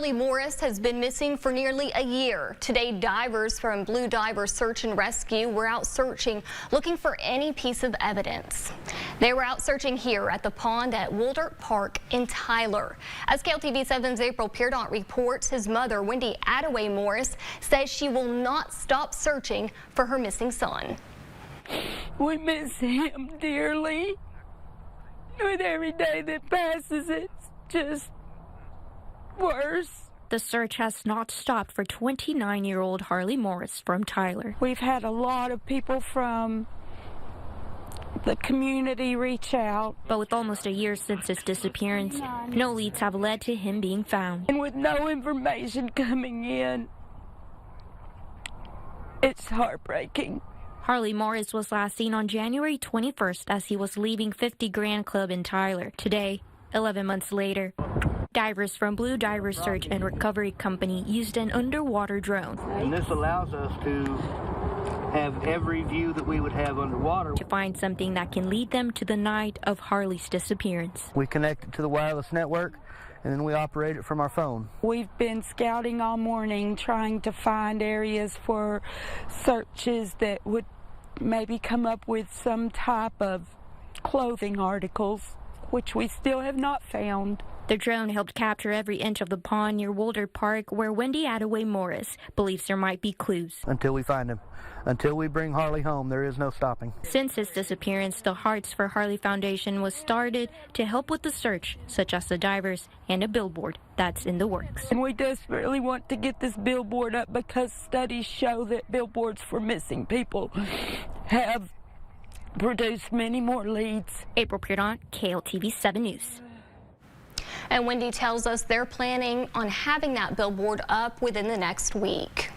Harley Morris has been missing for nearly a year. Today, divers from Blue Diver Search and Rescue were out searching, looking for any piece of evidence. They were out searching here at the pond at Woldert Park in Tyler. As KLTV 7's April Peardont reports, his mother, Wendi Attaway-Morris, says she will not stop searching for her missing son. We miss him dearly. With every day that passes, it's just worse. The search has not stopped for 29-year-old Harley Morris from Tyler. We've had a lot of people from the community reach out. But with almost a year since his disappearance, no leads have led to him being found. And with no information coming in, it's heartbreaking. Harley Morris was last seen on January 21st as he was leaving 50 Grand Club in Tyler. Today, 11 months later, divers from Blue Diver Search and Recovery Company used an underwater drone. And this allows us to have every view that we would have underwater To find something that can lead them to the night of Harley's disappearance. We connect it to the wireless network, and then we operate it from our phone. We've been scouting all morning, trying to find areas for searches that would maybe come up with some type of clothing articles, which we still have not found. The drone helped capture every inch of the pond near Woldert Park, where Wendi Attaway-Morris believes there might be clues. Until we find him. Until we bring Harley home, there is no stopping. Since his disappearance, the Hearts for Harley Foundation was started to help with the search, such as the divers and a billboard that's in the works. And we desperately want to get this billboard up because studies show that billboards for missing people have produced many more leads. April Peardont, KLTV 7 News. And Wendi tells us they're planning on having that billboard up within the next week.